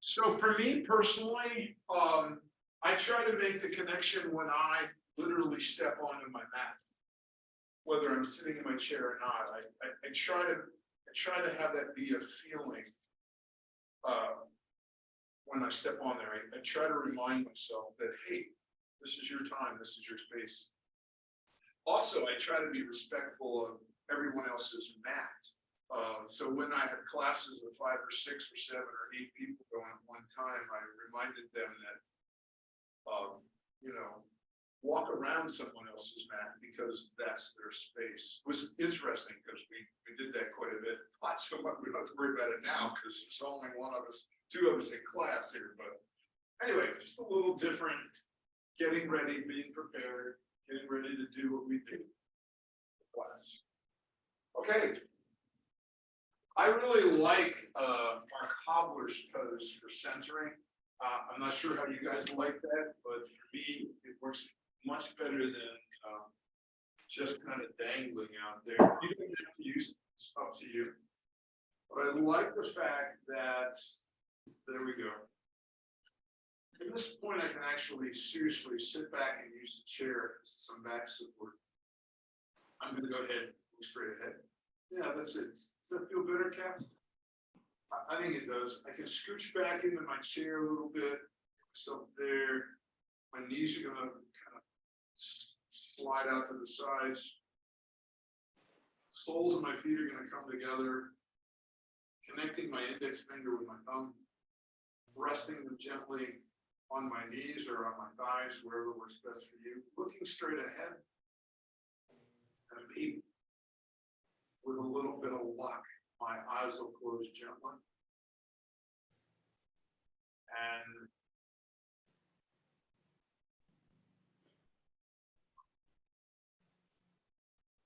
So for me personally, I try to make the connection when I literally step onto my mat, whether I'm sitting in my chair or not. I try to have that be a feeling uh, when I step on there. I try to remind myself that, hey, this is your time, this is your space. Also, I try to be respectful of everyone else's mat. So when I had classes of 5 or 6 or 7 or 8 people going at one time, I reminded them that, you know, walk around someone else's mat because that's their space. It was interesting because we did that quite a bit. Not so much, we don't have to worry about it now because there's only one of us, 2 of us in class here. But anyway, just a little different, getting ready, being prepared, getting ready to do what we do in class. Okay. I really like our cobbler's pose for centering. I'm not sure how you guys like that, but for me, it works much better than just kind of dangling out there. You don't have to use it, it's up to you. But I like the fact that, there we go. At this point, I can actually seriously sit back and use the chair as some back support. I'm going to go ahead and go straight ahead. Yeah, that's it. Does that feel better, Cap? I think it does. I can scooch back into my chair a little bit. So there, my knees are gonna kind of slide out to the sides. Soles of my feet are gonna come together, connecting my index finger with my thumb, resting them gently on my knees or on my thighs, wherever works best for you. Looking straight ahead, and maybe with a little bit of luck, my eyes will close gently. And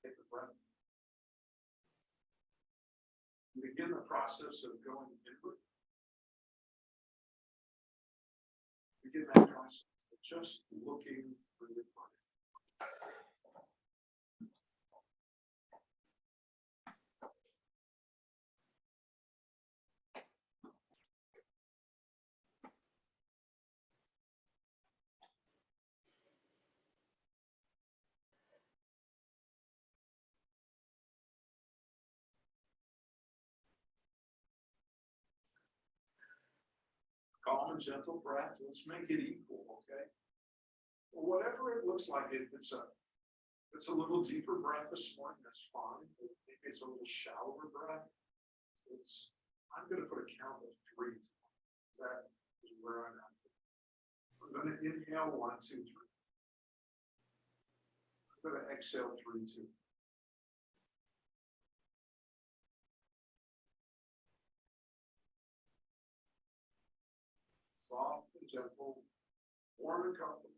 take the breath. Begin the process of going inward. Begin that process of just looking for your body. Calm and gentle breath. Let's make it equal, okay? Well, whatever it looks like, if it's a little deeper breath this morning, that's fine. Maybe it's a little shallower breath. I'm going to put a count of 3. That is where I'm at. I'm going to inhale 1, 2, 3. I'm going to exhale 3, 2. Soft and gentle, warm and comfortable.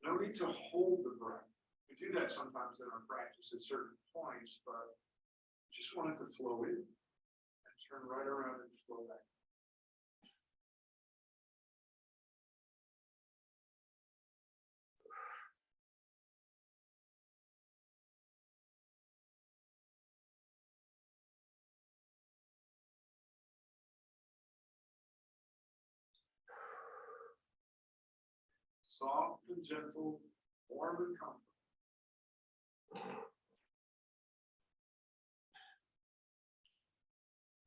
No need to hold the breath. We do that sometimes in our practice at certain points, but just want it to flow in and turn right around and flow back. Soft and gentle, warm and comfortable.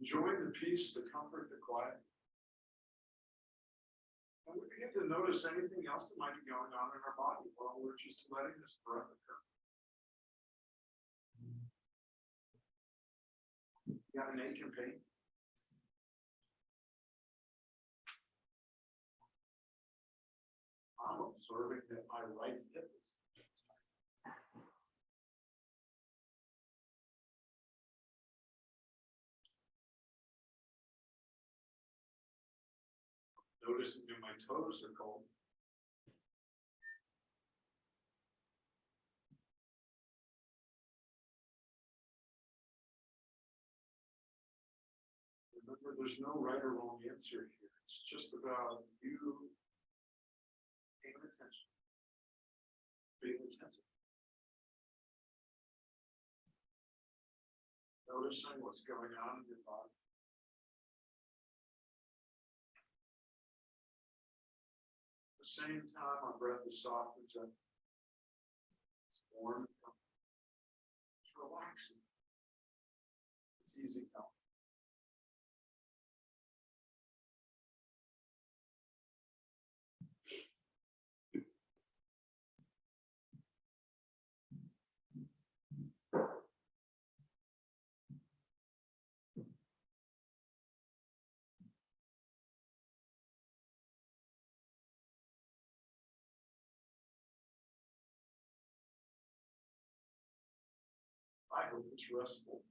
Enjoying the peace, the comfort, the quiet. And we begin to notice anything else that might be going on in our body while we're just letting this breath occur. You got an ache and pain? I'm observing that my right hip is noticing that my toes are cold. Remember, there's no right or wrong answer here. It's just about you paying attention, being attentive. Noticing what's going on in your body. same time, our breath is soft and gentle. It's warm. It's relaxing. It's easy now. I hope it's restful.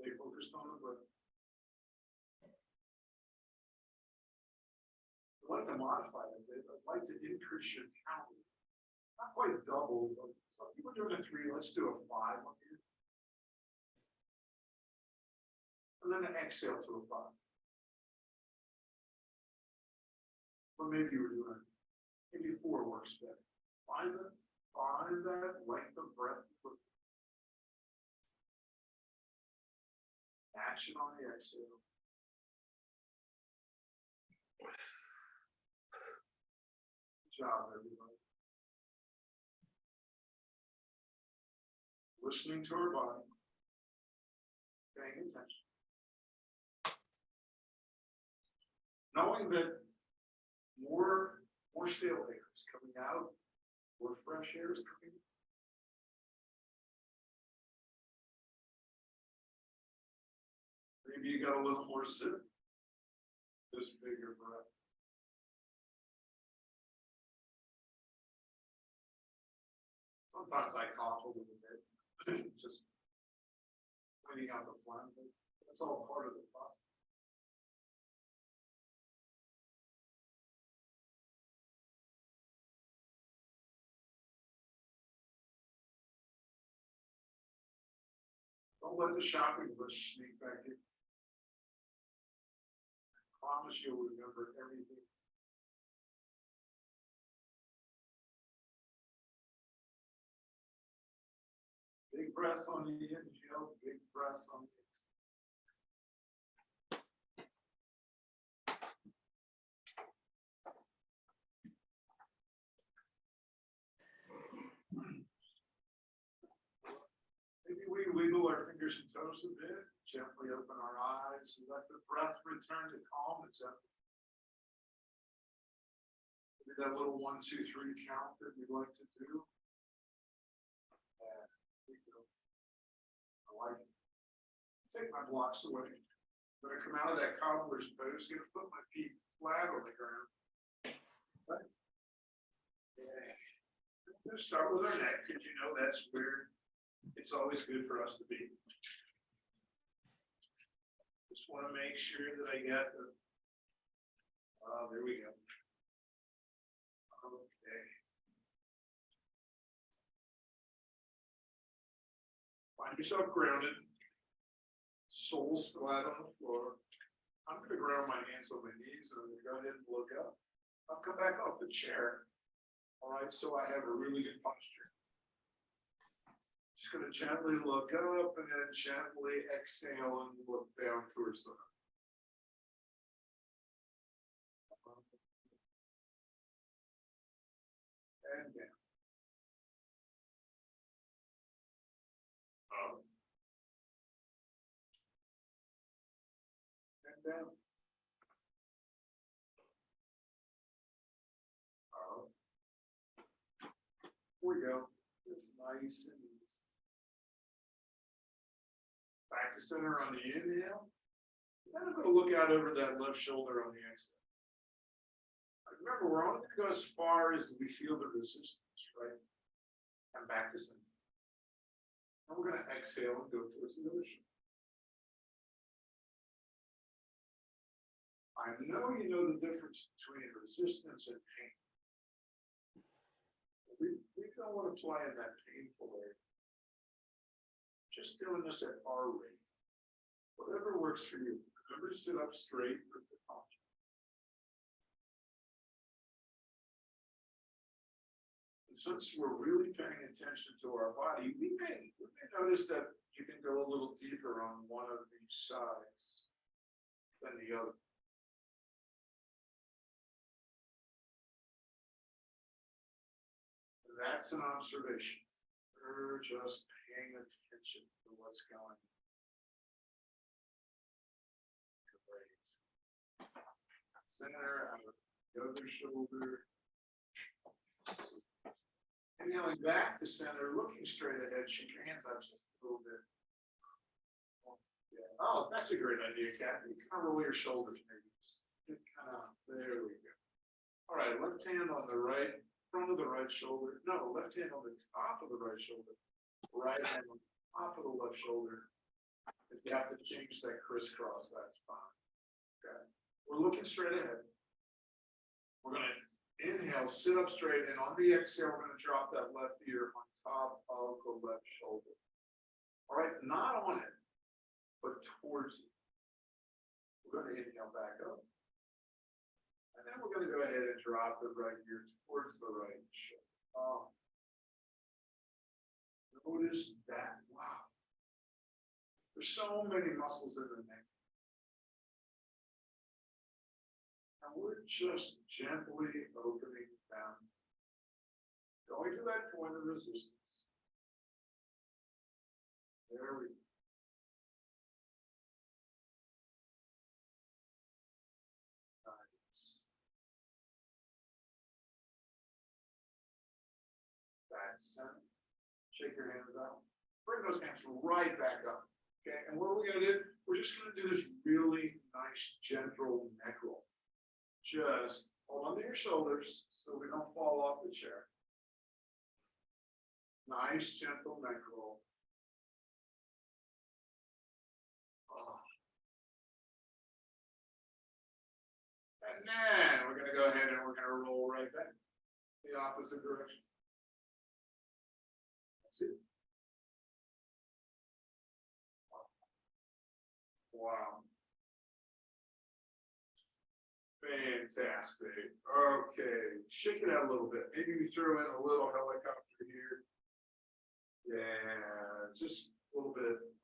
Stay focused on the breath. I'd like to modify it a bit. I'd like to increase your count. Not quite double, but some people are doing a 3. Let's do a 5 on here. And then an exhale to a 5. Or maybe you were doing maybe 4 works better. Find that length of breath. Action on the exhale. Good job, everybody. Listening to our body. Paying attention. Knowing that more stale air is coming out, more fresh air is coming in. Maybe you got a little more zip. This bigger breath. Sometimes I cough a little bit, just cleaning out the phlegm. That's all part of the process. Don't let the shopping list sneak back in. I promise you'll remember everything. Big breaths on the inhale, big breaths on the exhale. Maybe we wiggle our fingers and toes a bit, gently open our eyes, and let the breath return to calm and gentle. Maybe that little 1, 2, 3 count that we like to do. And I like it. Take my blocks away. I'm going to come out of that cobbler's pose, going to put my feet flat on the ground. Right. Yeah. I'm going to start with our neck, because you know that's where it's always good for us to be. Just want to make sure that I got the, there we go. Okay. Find yourself grounded. Soles flat on the floor. I'm going to ground my hands on my knees and I'm going to go ahead and look up. I'll come back off the chair. All right, so I have a really good posture. Just going to gently look up and then gently exhale and look down towards the and down. Up. And down. Up. Here we go. It's nice and easy. Back to center on the inhale. Then I'm going to look out over that left shoulder on the exhale. Remember, we're only going to go as far as we feel the resistance, right? And back to center. And we're going to exhale and go towards the other shoulder. I know you know the difference between resistance and pain. We don't want to play in that painful area. Just doing this at our rate. Whatever works for you. Remember to sit up straight with the posture. since we're really paying attention to our body, we may notice that you can go a little deeper on one of these sides than the other. That's an observation. We're just paying attention to what's going on. Great. Center out of the other shoulder. Inhaling back to center, looking straight ahead. Shake your hands out just a little bit. Yeah. Oh, that's a great idea, Kathy. Kind of roll your shoulders, maybe. There we go. All right, left hand on the right, front of the right shoulder. No, left hand on the top of the right shoulder. Right hand on the top of the left shoulder. If you have to change that crisscross, that's fine. Okay. We're looking straight ahead. We're going to inhale, sit up straight, and on the exhale, we're going to drop that left ear on top of the left shoulder. All right, not on it, but towards it. We're going to inhale back up. And then we're going to go ahead and drop the right ear towards the right shoulder. Oh. Notice that. Wow. There's so many muscles in the neck. And we're just gently opening down, going to that point of resistance. There we go. Nice. Back to center. Shake your hands out. Bring those hands right back up. Okay, and what are we going to do? We're just going to do this really nice, gentle neck roll. Just hold on to your shoulders so we don't fall off the chair. Nice, gentle neck roll. Oh. And then we're going to go ahead and we're going to roll right back the opposite direction. That's it. Wow. Fantastic. Okay, shake it out a little bit. Maybe we throw in a little helicopter here. Yeah, just a little bit.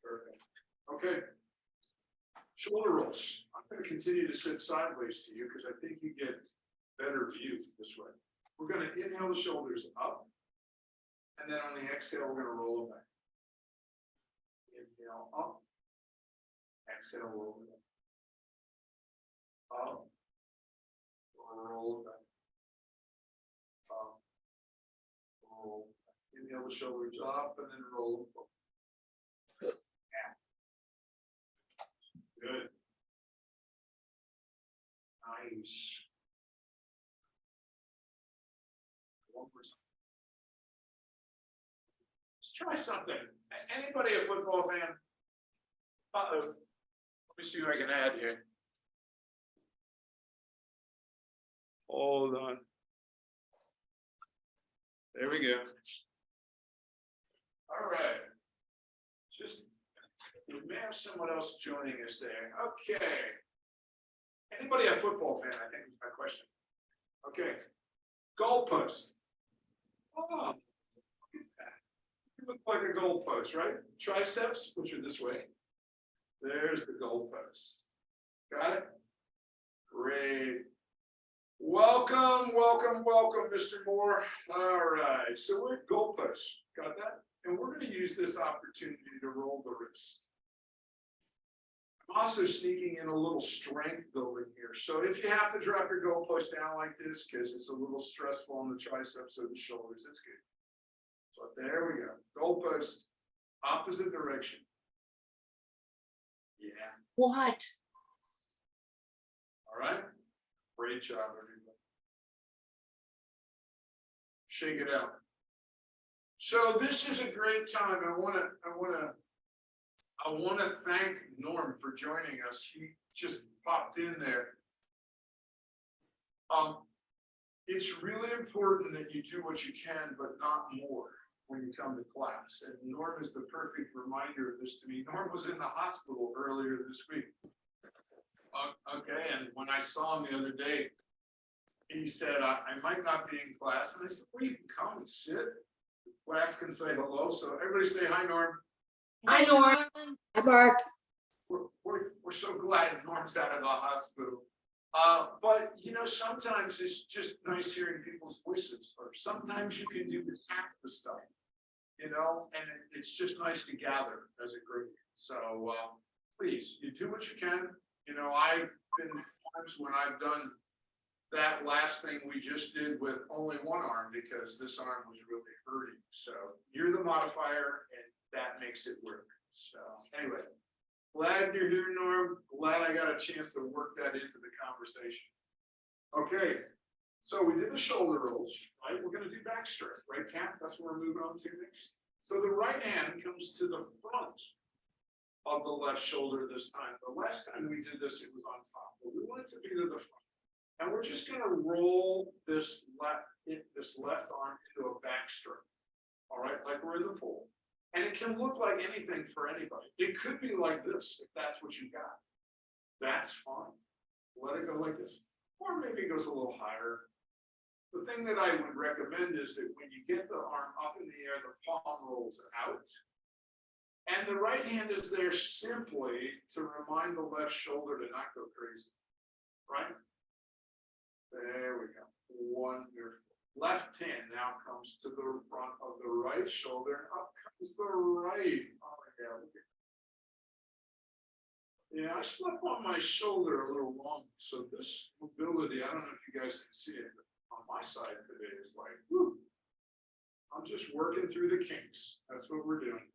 Perfect. Okay. Shoulder rolls. I'm going to continue to sit sideways to you because I think you get better view this way. We're going to inhale the shoulders up. And then on the exhale, we're going to roll them back. Inhale up. Exhale, roll it back. Up, roll back, up, roll back. Inhale the shoulders up and then roll forward. Yeah. Good. Nice. 1%. Let's try something. Anybody a football fan? Uh-oh. Let me see who I can add here. Hold on. There we go. All right. Just, we may have someone else joining us there. Okay. Anybody a football fan, I think is my question. Okay. Goalpost. Oh, look at that. You look like a goalpost, right? Triceps, which are this way. There's the goalpost. Got it? Great. Welcome, welcome, welcome, Mr. Moore. All right, so we're at goalposts. Got that? And we're going to use this opportunity to roll the wrist. I'm also sneaking in a little strength building here. So if you have to drop your goalpost down like this, because it's a little stressful on the triceps or the shoulders, it's good. So there we go. Goalpost, opposite direction. Yeah. What? All right. Great job, everybody. Shake it out. So this is a great time. I want to thank Norm for joining us. He just popped in there. It's really important that you do what you can, but not more when you come to class. And Norm is the perfect reminder of this to me. Norm was in the hospital earlier this week. Okay, and when I saw him the other day, he said, I might not be in class. And I said, well, you can come and sit. Class can say hello. So everybody say hi, Norm. Hi, Norm. Hi, Mark. We're so glad Norm's out of the hospital. But you know, sometimes it's just nice hearing people's voices, or sometimes you can do half the stuff, you know, and it's just nice to gather as a group. So please, you do what you can. You know, I've been times when I've done that last thing we just did with only one arm because this arm was really hurting. So you're the modifier and that makes it work. So anyway, glad you're here, Norm. Glad I got a chance to work that into the conversation. Okay, so we did the shoulder rolls, right? We're going to do back stretch, right, Kat? That's what we're moving on to next. So the right hand comes to the front of the left shoulder this time. The last time we did this, it was on top, but we want it to be to the front. And we're just going to roll this left arm into a back stroke. All right, like we're in the pool. And it can look like anything for anybody. It could be like this if that's what you got. That's fine. Let it go like this. Or maybe it goes a little higher. The thing that I would recommend is that when you get the arm up in the air, the palm rolls out. And the right hand is there simply to remind the left shoulder to not go crazy. Right? There we go. Wonderful. Left hand now comes to the front of the right shoulder. Up comes the right. Oh my God. Yeah, I slept on my shoulder a little long. So this mobility, I don't know if you guys can see it, but on my side today is like, whew. I'm just working through the kinks. That's what we're doing.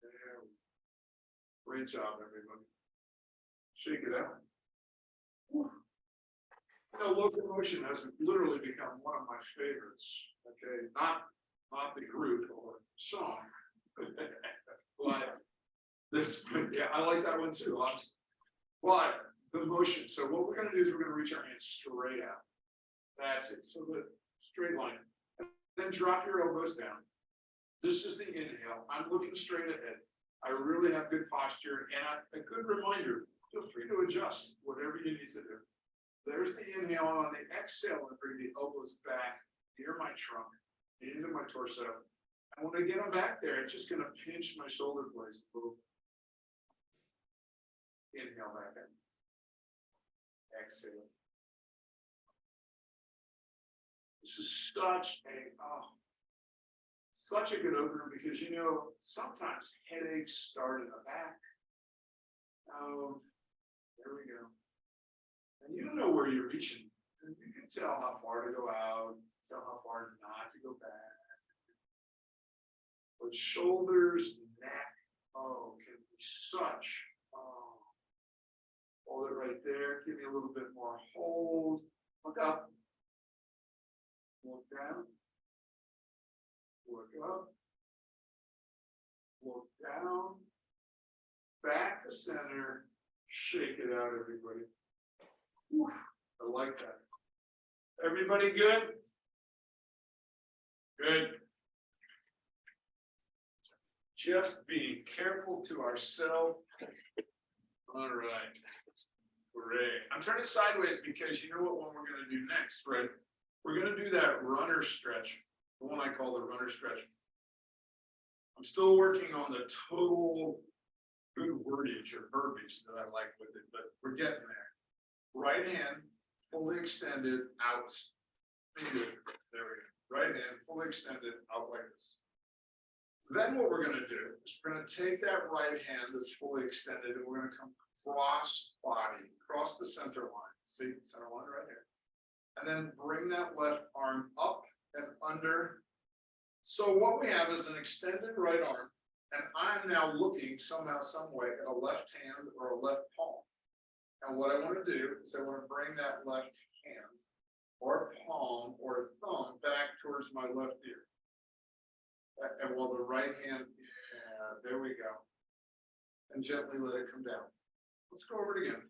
There we go. Great job, everybody. Shake it out. Whew. You know, locomotion has literally become one of my favorites. Okay, not the group or song, but this. Yeah, I like that one too. But the motion. So what we're going to do is we're going to reach our hands straight out. That's it. So the straight line. And then drop your elbows down. This is the inhale. I'm looking straight ahead. I really have good posture and a good reminder. Feel free to adjust whatever you need to do. There's the inhale, and on the exhale, I bring the elbows back near my trunk, into my torso. And when I get them back there, it's just going to pinch my shoulder blades a little bit. Inhale back in. Exhale. This is such a good opener because, you know, sometimes headaches start in the back. There we go. And you don't know where you're reaching. And you can tell how far to go out, tell how far not to go back. But shoulders, neck, can be such. Hold it right there. Give me a little bit more hold. Look up. Look down. Look up. Look down. Back to center. Shake it out, everybody. Whew, I like that. Everybody good? Good. Just being careful to ourselves. All right. Great. I'm turning sideways because you know what one we're going to do next, right? We're going to do that runner stretch, the one I call the runner stretch. I'm still working on the total good wordage or verbiage that I like with it, but we're getting there. Right hand fully extended out. There we go. Right hand fully extended out like this. Then what we're going to do is we're going to take that right hand that's fully extended and we're going to come cross body, cross the center line. See, center line right here. And then bring that left arm up and under. So what we have is an extended right arm, and I'm now looking somehow, some way at a left hand or a left palm. And what I want to do is I want to bring that left hand or palm or thumb back towards my left ear. And while the right hand, yeah, there we go. And gently let it come down. Let's go over it again.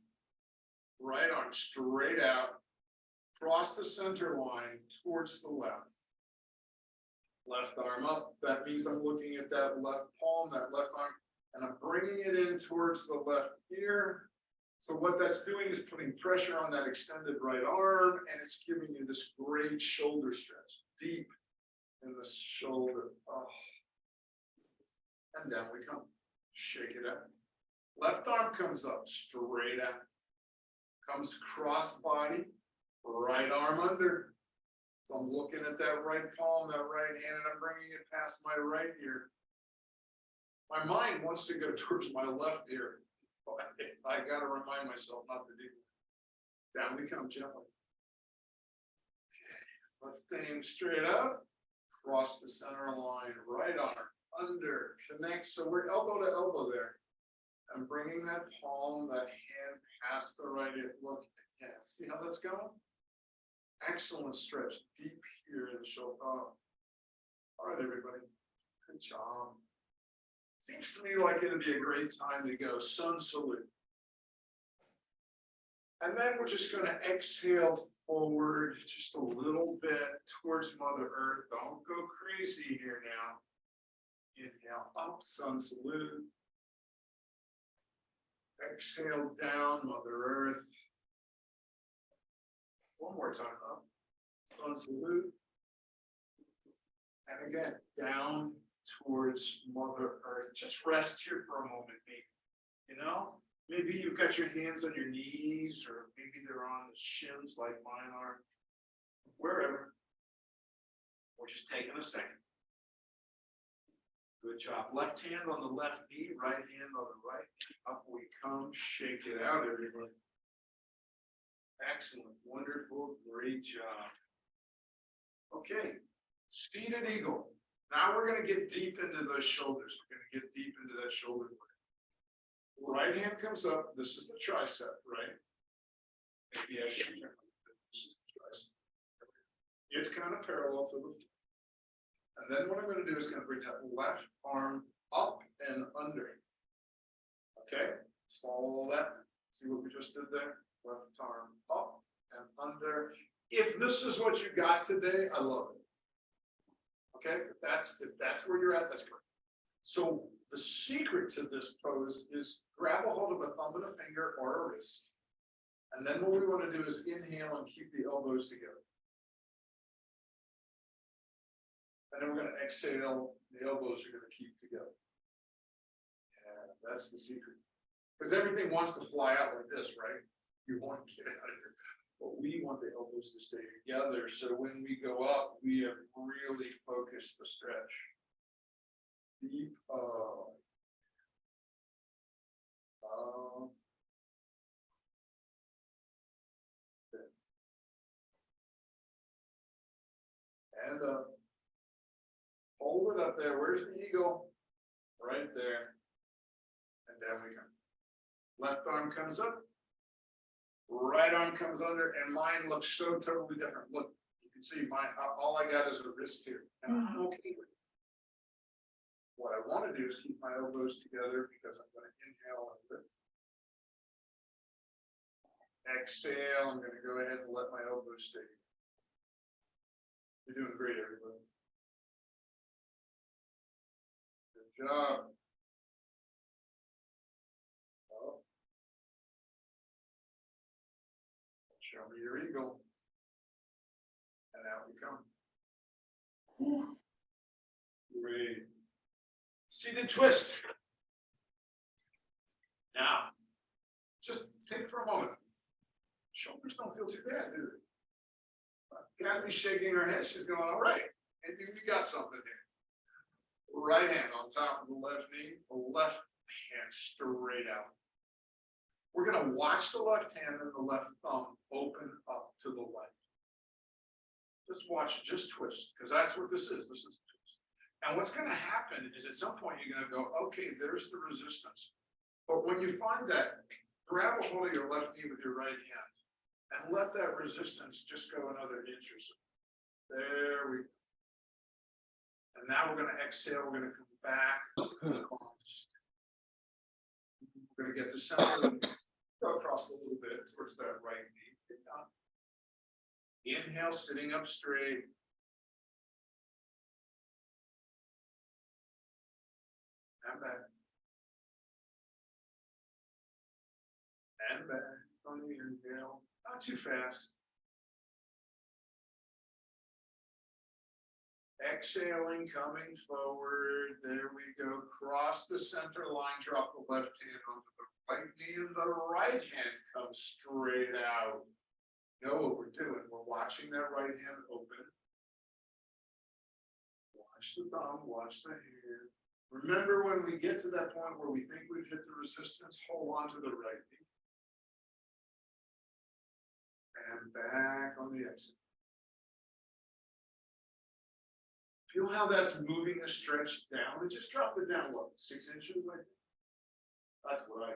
Right arm straight out, cross the center line towards the left. Left arm up. That means I'm looking at that left palm, that left arm, and I'm bringing it in towards the left ear. So what that's doing is putting pressure on that extended right arm, and it's giving you this great shoulder stretch, deep in the shoulder. Oh. And down we come. Shake it out. Left arm comes up, straight out. Comes cross body, right arm under. So I'm looking at that right palm, that right hand, and I'm bringing it past my right ear. My mind wants to go towards my left ear. I gotta remind myself not to do that. Down we come gently. Left thing straight up, cross the center line, right arm, under, connect. So we're elbow to elbow there. I'm bringing that palm, that hand past the right ear. Look, yeah, see how that's going? Excellent stretch, deep here in the shoulder. Oh. All right, everybody, good job. Seems to me like it'd be a great time to go sun salute. And then we're just going to exhale forward just a little bit towards Mother Earth. Don't go crazy here now. Inhale up, sun salute. Exhale down, Mother Earth. One more time up, sun salute. And again, down towards Mother Earth. Just rest here for a moment, maybe. You know, maybe you've got your hands on your knees, or maybe they're on the shins like mine are. Wherever. We're just taking a second. Good job. Left hand on the left knee, right hand on the right knee. Up we come. Shake it out, everybody. Excellent. Wonderful. Great job. Okay. Seated eagle. Now we're going to get deep into those shoulders. We're going to get deep into that shoulder blade. Right hand comes up. This is the tricep, right? Maybe I should. This is the tricep. It's kind of parallel to the. And then what I'm going to do is going to bring that left arm up and under. Okay, follow that. See what we just did there? Left arm up and under. If this is what you got today, I love it. Okay, if that's where you're at, that's great. So the secret to this pose is grab a hold of a thumb and a finger or a wrist. And then what we want to do is inhale and keep the elbows together. And then we're going to exhale, the elbows are going to keep together. And that's the secret. Because everything wants to fly out like this, right? You want to get out of here. But we want the elbows to stay together. So when we go up, we have really focused the stretch. Deep. And hold it up there. Where's the eagle? Right there. And down we come. Left arm comes up. Right arm comes under, and mine looks so totally different. Look, you can see mine, all I got is a wrist here, and I'm okay with it. What I want to do is keep my elbows together because I'm going to inhale and lift. Exhale, I'm going to go ahead and let my elbows stay. You're doing great, everybody. Good job. Show me your eagle. And out we come. Great. Seated twist. Now, just take it for a moment. Shoulders don't feel too bad, do they? Kathy's shaking her head. She's going, all right. And you got something here. Right hand on top of the left knee, the left hand straight out. We're going to watch the left hand and the left thumb open up to the left. Just watch, just twist, because that's what this is. This is twist. And what's going to happen is at some point you're going to go, okay, there's the resistance. But when you find that, grab a hold of your left knee with your right hand and let that resistance just go another inch or so. There we go. And now we're going to exhale. We're going to come back. We're going to get to center. Go across a little bit towards that right knee. Inhale, sitting up straight. And back. And back on the inhale, not too fast. Exhaling, coming forward. There we go. Cross the center line, drop the left hand onto the right knee, and the right hand comes straight out. Know what we're doing. We're watching that right hand open. Watch the thumb, watch the hand. Remember, when we get to that point where we think we've hit the resistance, hold on to the right knee. And back on the exit. Feel how that's moving the stretch down, and just drop it down, what, 6 inches like that? That's what I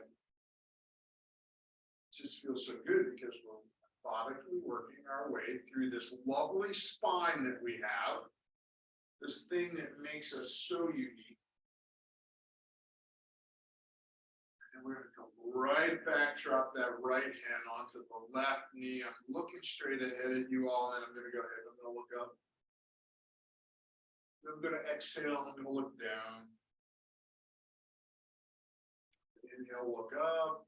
just feel so good, because we're methodically working our way through this lovely spine that we have, this thing that makes us so unique. And we're going to come right back, drop that right hand onto the left knee. I'm looking straight ahead at you all, and I'm going to go ahead, I'm going to look up. I'm going to exhale, I'm going to look down. Inhale, look up.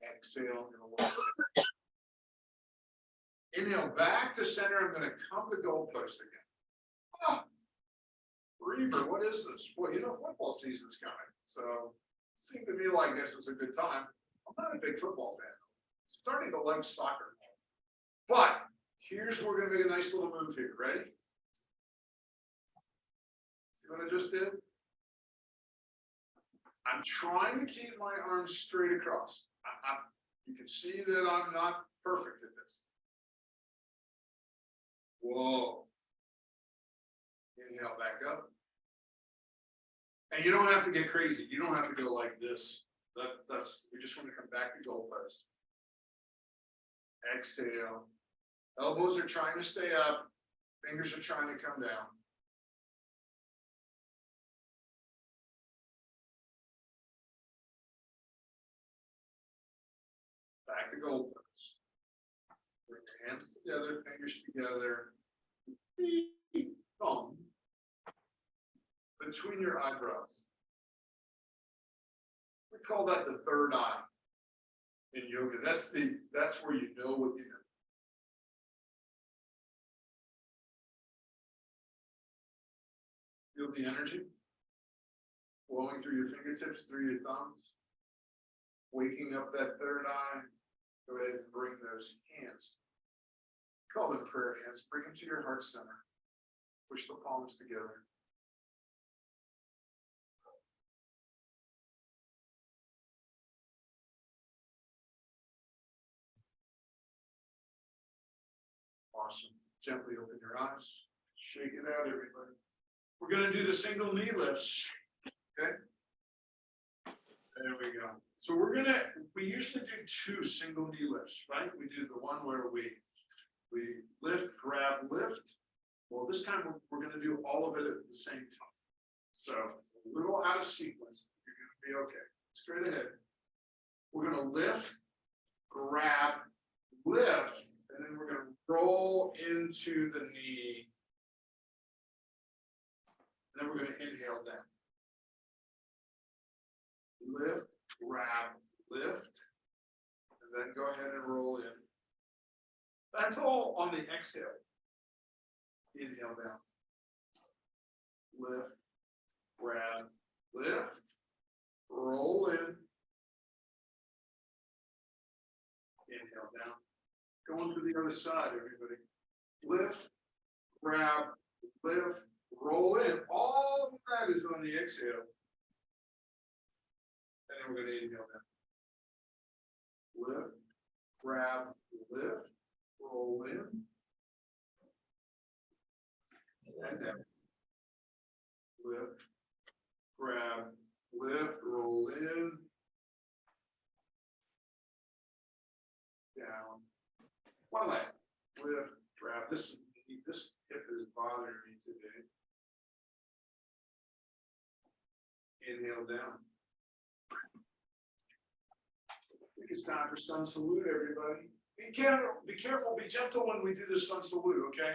Exhale, I'm going to look up. Inhale, back to center, I'm going to come to goalpost again. Ah, Reber, what is this? Boy, you know, football season's coming. So it seemed to me like this was a good time. I'm not a big football fan. Starting to like soccer. But here's where we're going to make a nice little move here. Ready? See what I just did? I'm trying to keep my arms straight across. You can see that I'm not perfect at this. Whoa. Inhale back up. And you don't have to get crazy. You don't have to go like this. We just want to come back to goalpost. Exhale. Elbows are trying to stay up. Fingers are trying to come down. Back to goalpost. Bring your hands together, fingers together. Thumb between your eyebrows. We call that the third eye in yoga. That's where you know what you know. Feel the energy flowing through your fingertips, through your thumbs, waking up that third eye. Go ahead and bring those hands. Call them prayer hands. Bring them to your heart center. Push the palms together. Awesome. Gently open your eyes. Shake it out, everybody. We're going to do the single knee lifts. Okay. There we go. So we usually do 2 single knee lifts, right? We do the one where we lift, grab, lift. Well, this time we're going to do all of it at the same time. So a little out of sequence. You're going to be okay. Straight ahead. We're going to lift, grab, lift, and then we're going to roll into the knee. And then we're going to inhale down. Lift, grab, lift, and then go ahead and roll in. That's all on the exhale. Inhale down. Lift, grab, lift, roll in. Inhale down. Going to the other side, everybody. Lift, grab, lift, roll in. All of that is on the exhale. And then we're going to inhale down. Lift, grab, lift, roll in. And down. Lift, grab, lift, roll in. Down. One last. Lift, grab. This hip is bothering me today. Inhale down. I think it's time for sun salute, everybody. Be careful, be gentle when we do the sun salute, okay?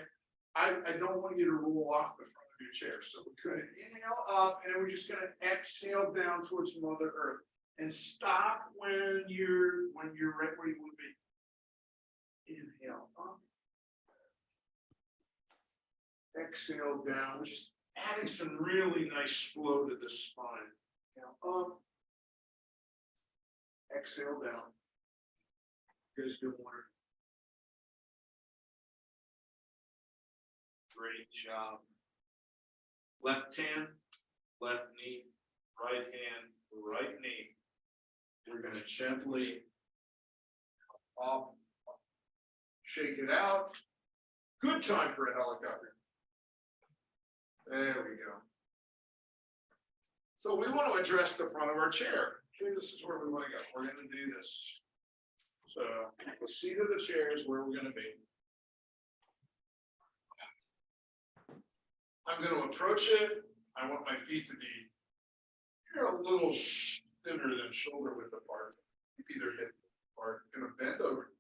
I don't want you to roll off the front of your chair. So we're going to inhale up, and we're just going to exhale down towards Mother Earth. And stop when you're right where you want to be. Inhale up. Exhale down. We're just adding some really nice flow to the spine. Inhale up. Exhale down. You guys doing work. Great job. Left hand, left knee, right hand, right knee. We're going to gently up, shake it out. Good time for a helicopter. There we go. So we want to address the front of our chair. Okay, this is where we want to go. We're going to do this. So the seat of the chair is where we're going to be. I'm going to approach it. I want my feet to be a little thinner than shoulder width apart. Either hip apart. I'm going to bend over.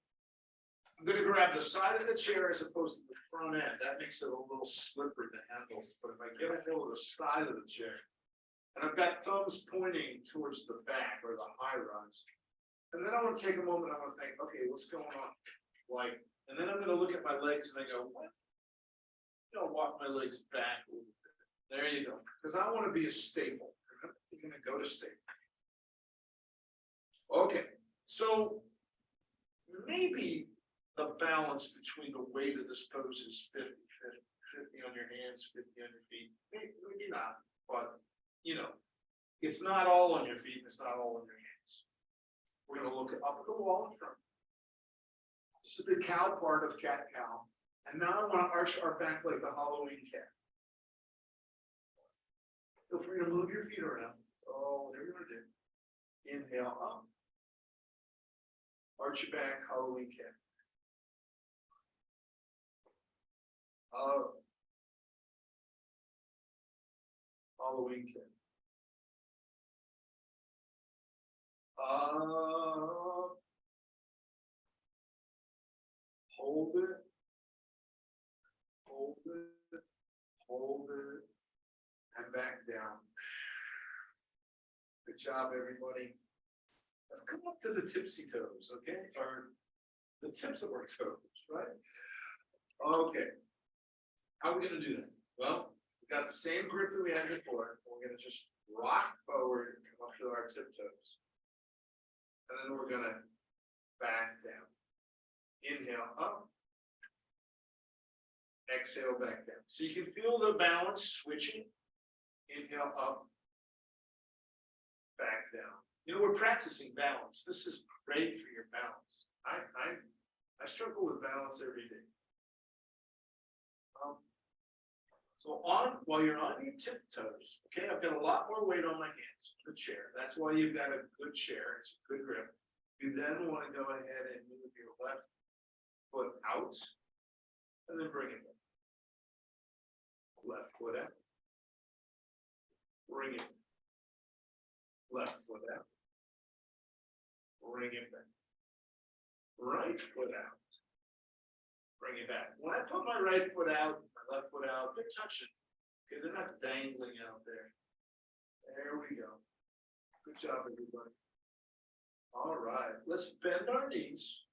I'm going to grab the side of the chair as opposed to the front end. That makes it a little slippery, the handles. But if I get a hold of the side of the chair, and I've got thumbs pointing towards the back or the high rise. And then I want to take a moment, I want to think, okay, what's going on? Like, and then I'm going to look at my legs and I go, what? I'm gonna walk my legs back a little bit. There you go. Because I want to be a staple. You're going to go to staple. Okay, so maybe the balance between the weight of this pose is 50 on your hands, 50 on your feet. Maybe not, but you know, it's not all on your feet, and it's not all on your hands. We're going to look up at the wall in front. This is the cow part of cat-cow. And now I want to arch our back like the Halloween cat. Feel free to move your feet around. So whatever you want to do. Inhale up. Arch your back, Halloween cat. Up. Halloween cat. Up. Hold it. Hold it, hold it, and back down. Good job, everybody. Let's come up to the tipsy toes, okay? Or the tips of our toes, right? Okay. How are we going to do that? Well, we got the same grip that we had before. We're going to just rock forward and come up to our tiptoes. And then we're going to back down. Inhale up. Exhale back down. So you can feel the balance switching. Inhale up, back down. You know, we're practicing balance. This is great for your balance. I struggle with balance every day. So while you're on your tiptoes, okay, I've got a lot more weight on my hands for the chair. That's why you've got a good chair. It's a good grip. You then want to go ahead and move your left foot out and then bring it back. Left foot out. Bring it. Left foot out. Bring it back. Right foot out. Bring it back. When I put my right foot out, my left foot out, they're touching. Okay, they're not dangling out there. There we go. Good job, everybody. All right, let's bend our knees.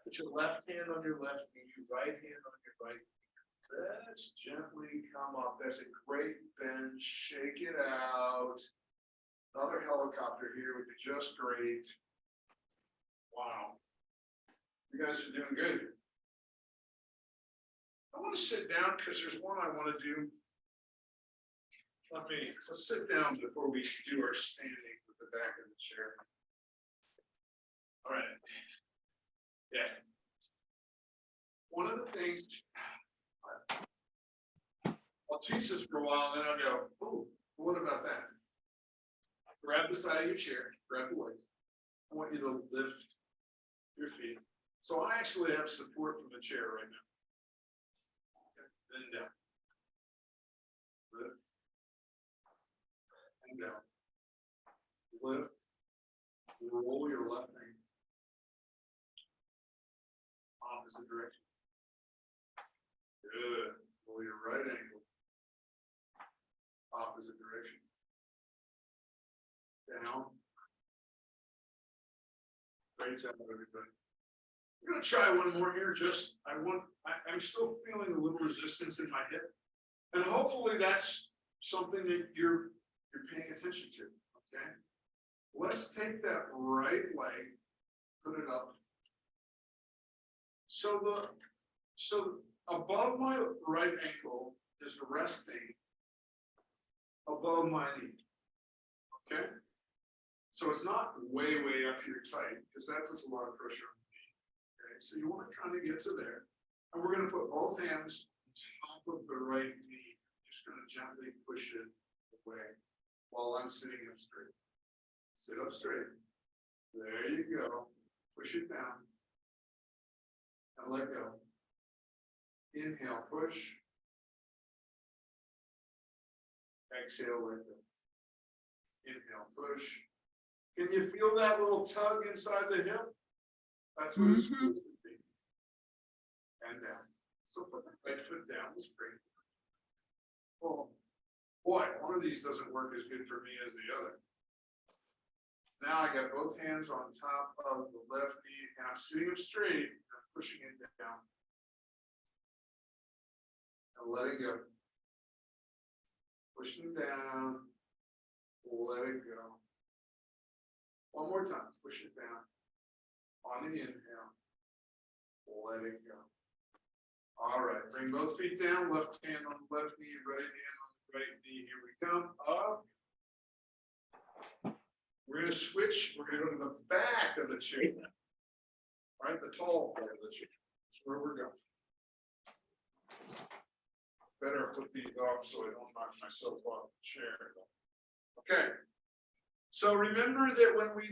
Put your left hand on your left knee, your right hand on your right knee. Let's gently come up. That's a great bend. Shake it out. Another helicopter here would be just great. Wow. You guys are doing good. I want to sit down because there's one I want to do. Let's sit down before we do our standing with the back of the chair. All right. Yeah. One of the things, I'll teach this for a while, and then I'll go, oh, what about that? Grab the side of your chair, grab the legs. I want you to lift your feet. So I actually have support from the chair right now. Okay. Then down. Lift. And down. Lift. Roll your left knee. Opposite direction. Good. Roll your right ankle. Opposite direction. Down. Great job, everybody. We're gonna try one more here, I'm still feeling a little resistance in my hip. And hopefully that's something that you're paying attention to, okay? Let's take that right leg, put it up. So above my right ankle is resting above my knee, okay? So it's not way up here tight, because that puts a lot of pressure on the knee, okay? So you want to kind of get to there. And we're gonna put both hands on top of the right knee, just gonna gently push it away while I'm sitting up straight. Sit up straight. There you go. Push it down. And let go. Inhale, push. Exhale, let go. Inhale, push. Can you feel that little tug inside the hip? That's what it's supposed to be. And down. So put the right foot down, let's bring it. Oh, boy, one of these doesn't work as good for me as the other. Now I got both hands on top of the left knee and I'm sitting up straight and I'm pushing it down. And letting go. Pushing down. Let it go. One more time. Push it down. On the inhale. Let it go. All right. Bring both feet down. Left hand on the left knee. Right hand on the right knee. Here we come. Up. We're going to switch. We're going to go to the back of the chair. All right, the tall part of the chair. That's where we're going. Better put these off so I don't knock myself off the chair. Okay. So remember that when we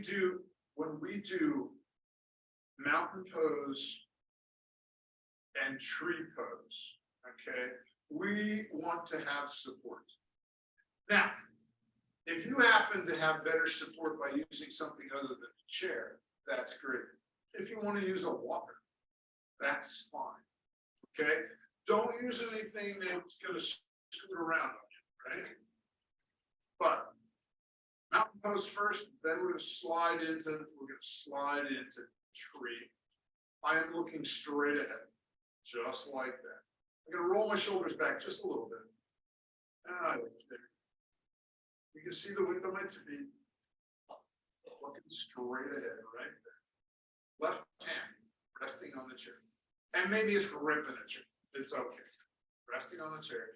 do mountain pose and tree pose, okay, we want to have support. Now, if you happen to have better support by using something other than a chair, that's great. If you want to use a walker, that's fine. Okay? Don't use anything that's going to scoot around on you, right? But mountain pose first, then we're going to slide into tree. I am looking straight ahead, just like that. I'm going to roll my shoulders back just a little bit. You can see the width of my feet. Looking straight ahead, right there. Left hand resting on the chair. And maybe it's gripping the chair. It's okay. Resting on the chair.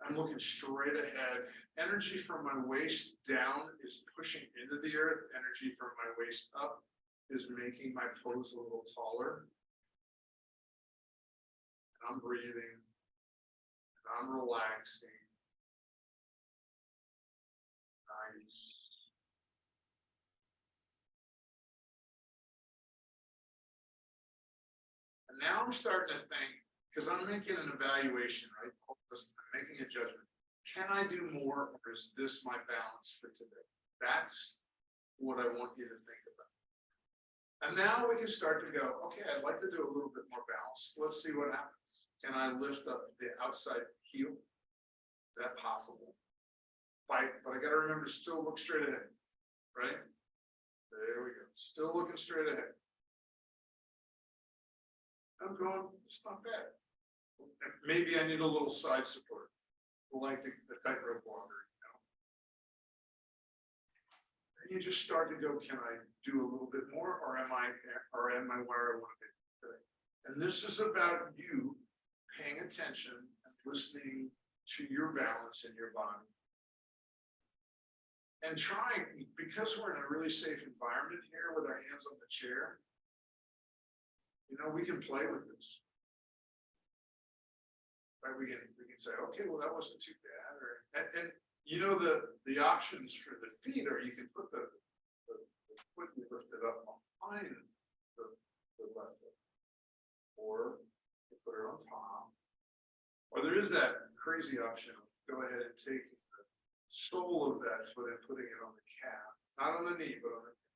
I'm looking straight ahead. Energy from my waist down is pushing into the earth. Energy from my waist up is making my pose a little taller. And I'm breathing. And I'm relaxing. Nice. And now I'm starting to think, because I'm making an evaluation, right? I'm making a judgment. Can I do more, or is this my balance for today? That's what I want you to think about. And now we can start to go, okay, I'd like to do a little bit more balance. Let's see what happens. Can I lift up the outside heel? Is that possible? But I got to remember, still look straight ahead, right? There we go. Still looking straight ahead. I'm going, it's not bad. Maybe I need a little side support, like the tightrope walker, you know. And you just start to go, can I do a little bit more, or am I where I want to be today? And this is about you paying attention and listening to your balance in your body. And trying, because we're in a really safe environment here with our hands on the chair, you know, we can play with this. Right? We can say, okay, well, that wasn't too bad. And you know, the options for the feet are you can put the foot lifted up behind the left foot, or you put it on top. Or there is that crazy option of go ahead and take the sole of that foot and putting it on the calf, not on the knee, but on the calf.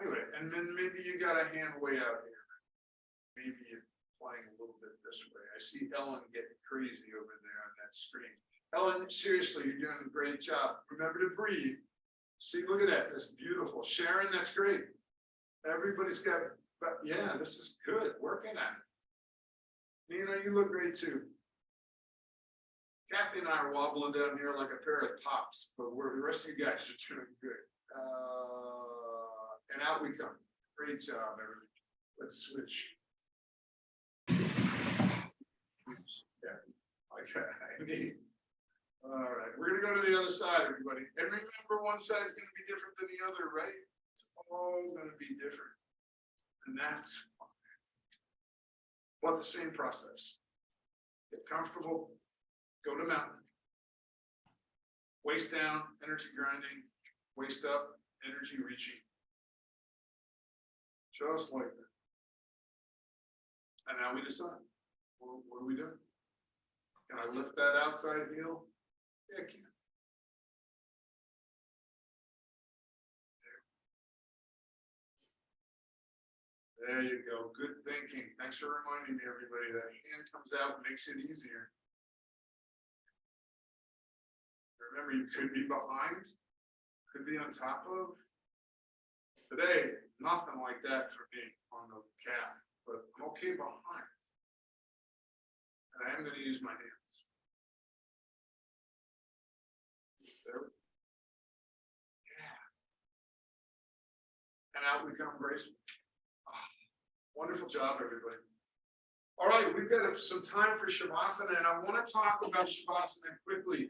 Anyway, and then maybe you got a hand way out here. Maybe you're playing a little bit this way. I see Ellen getting crazy over there on that screen. Ellen, seriously, you're doing a great job. Remember to breathe. See, look at that. That's beautiful. Sharon, that's great. Everybody's got, but yeah, this is good, working at it. Nina, you look great too. Kathy and I are wobbling down here like a pair of tops, but the rest of you guys are doing good. And out we come. Great job, everybody. Let's switch. Yeah, okay, I need. All right, we're gonna go to the other side, everybody. And remember, one side's gonna be different than the other, right? It's all gonna be different. And that's fine. But the same process. Get comfortable, go to mountain. Waist down, energy grinding, waist up, energy reaching. Just like that. And now we decide, what are we doing? Can I lift that outside heel? Yeah, I can. There you go. Good thinking. Thanks for reminding me, everybody. That hand comes out, makes it easier. Remember, you could be behind, could be on top of. Today, nothing like that for me on the calf, but I'm okay behind. And I am going to use my hands. There. Yeah. And out we come gracefully. Wonderful job, everybody. All right, we've got some time for Shavasana, and I want to talk about Shavasana quickly.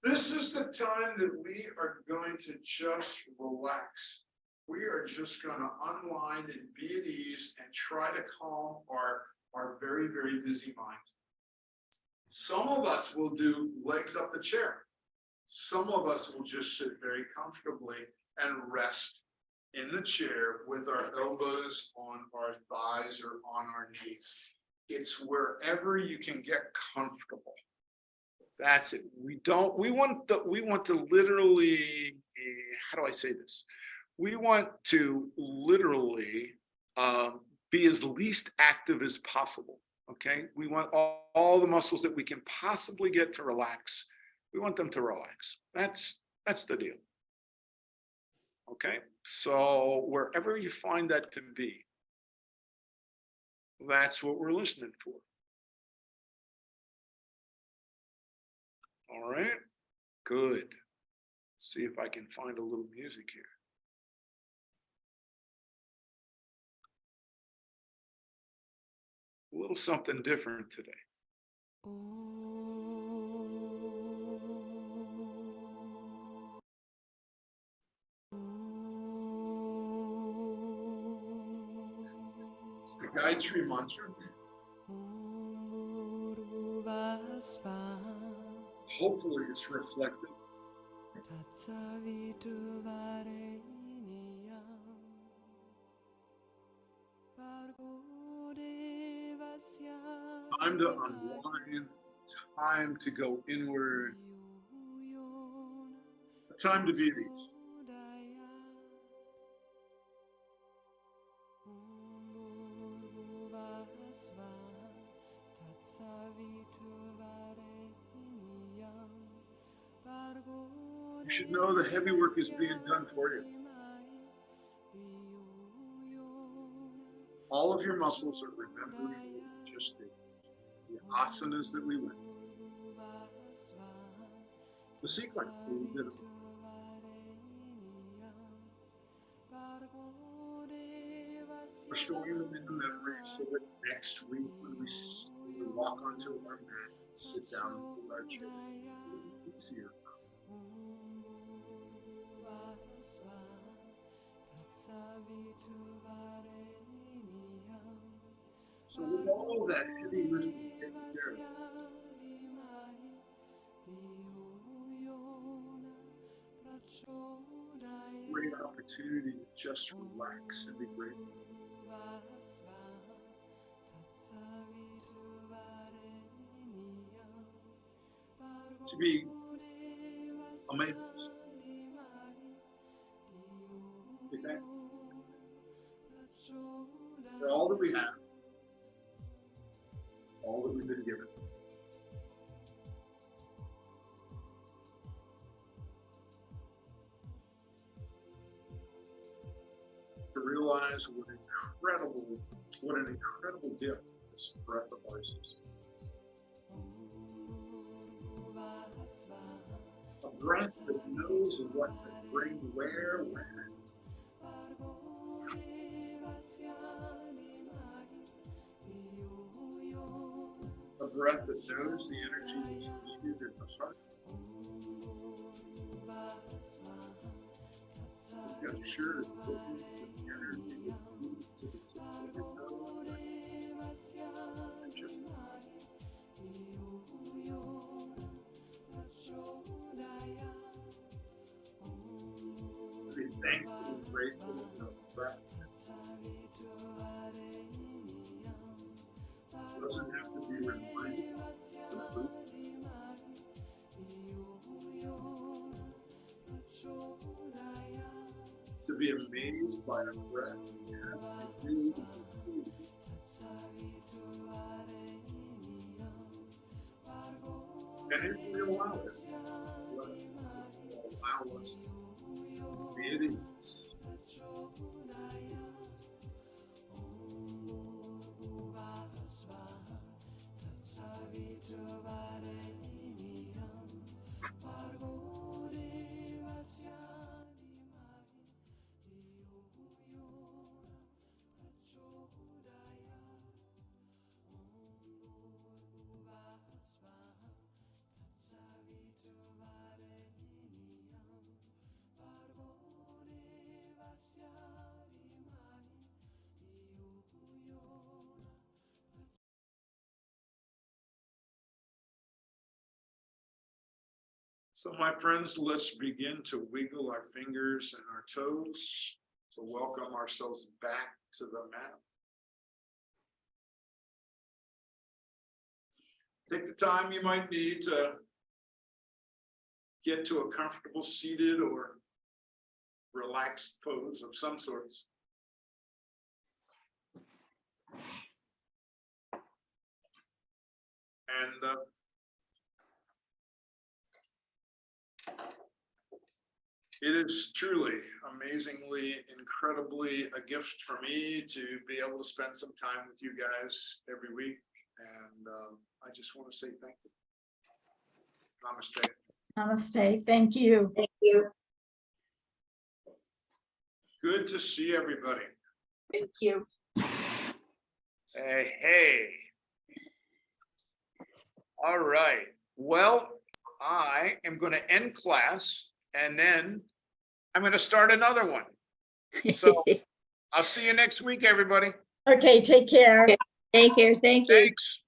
This is the time that we are going to just relax. We are just going to unwind and be at ease and try to calm our very, very busy mind. Some of us will do legs up the chair. Some of us will just sit very comfortably and rest in the chair with our elbows on our thighs or on our knees. It's wherever you can get comfortable. That's it. We want to literally, how do I say this? We want to literally be as least active as possible. Okay. We want all the muscles that we can possibly get to relax. We want them to relax. That's the deal. Okay. So wherever you find that to be, that's what we're listening for. All right, good. Let's see if I can find a little music here. A little something different today. It's the Gayatri mantra. Hopefully it's reflected. Time to unwind, time to go inward, time to be at ease. You should know the heavy work is being done for you. All of your muscles are remembering what you just did. The asanas that we went through. The sequence that we did. We're storing them in the memory so that next week when we walk onto our mat, sit down and pull our chair, it's easier. So with all that heavy lifting taken care of, great opportunity to just relax and be grateful. To be amazed. Okay? For all that we have, all that we've been given. To realize what an incredible gift this breath of ours is. A breath that knows what to bring where, when. A breath that knows the energy that's needed in the heart. I'm sure it's taking the energy that's needed to the tip of your nose. And just be thankful and grateful for the breath. It doesn't have to be reminded of the to be amazed by a breath as we do. And if we allow it, allow us to be at ease. So my friends, let's begin to wiggle our fingers and our toes to welcome ourselves back to the mat. Take the time you might need to get to a comfortable seated or relaxed pose of some sorts. And it is truly, amazingly, incredibly a gift for me to be able to spend some time with you guys every week. And I just want to say thank you. Namaste. Namaste. Thank you. Thank you. Good to see everybody. Thank you. Hey. All right. Well, I am going to end class and then I'm going to start another one. So I'll see you next week, everybody. Okay, take care. Take care. Thank you. Thanks.